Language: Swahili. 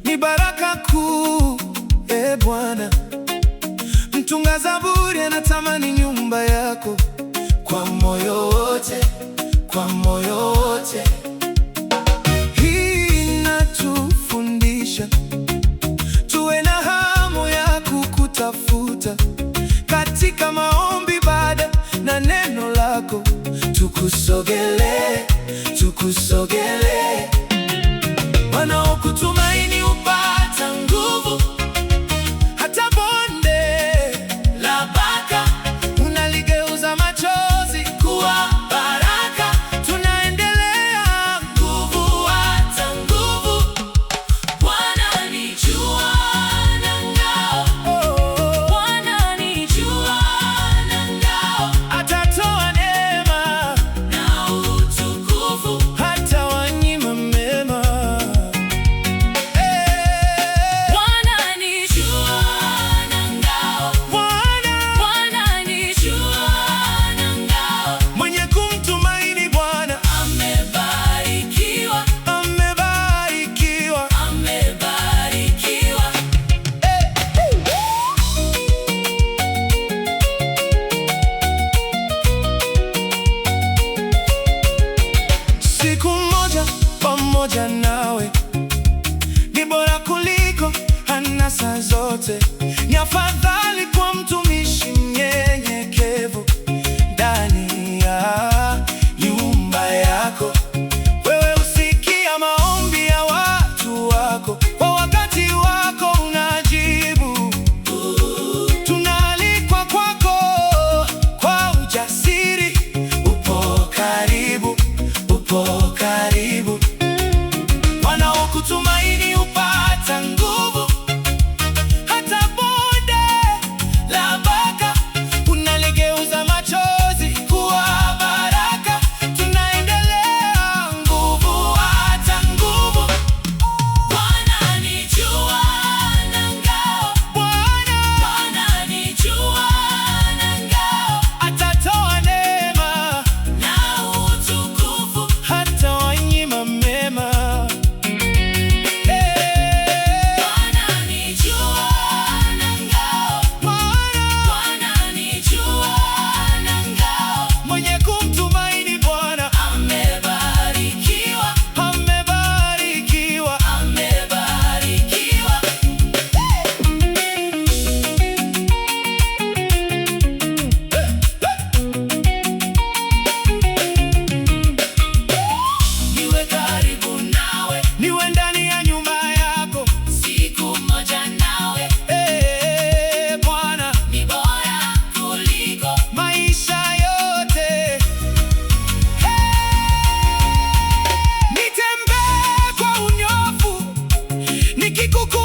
ni baraka kuu, Bwana. Mtunga Zaburi anatamani nyumba yako kwa moyo wote, kwa moyo wote. Hii inatufundisha tuwe na hamu ya kukutafuta katika maombi, ibada na neno lako. Tukusogelee, tukusogelee. Wanaokutumaini hupata nguvu, hata bonde la Baka unaligeuza machozi kuwa baraka. Tunaendelea nguvu hata nguvu. Bwana ni jua na ngao, Bwana ni jua na ngao. Atatoa neema na utukufu, hata wanyima mema. Bwana ni jua na ngao, Bwana ni jua na ngao. Mwenye kumtumaini Bwana amebarikiwa, amebarikiwa, amebarikiwa. Siku moja pamoja nawe ni bora kuliko anasa zote. Ni afadhali kwa mtumishi mnyenyekevu ndani ya nyumba yako. Wewe husikia maombi ya watu wako, kwa wakati wako unajibu. Tunaalikwa kwako kwa ujasiri. Upo karibu, upo karibu. Wanaokutumaini hupata nguvu, hata bonde la Baka unaligeuza machozi kuwa baraka. Tunaendelea nguvu hata nguvu. Bwana ni jua na ngao, Bwana ni jua na ngao. Atatoa neema na utukufu, hata wanyima mema. Bwana ni jua na ngao, Bwana ni jua na ngao. Mwenye kumtumaini Bwana amebarikiwa, amebarikiwa, amebarikiwa. Niwe karibu nawe, niwe ndani ya nyumba yako siku moja nawe. Bwana ni bora kuliko maisha yote. Nitembee kwa unyofu nikikukumbuka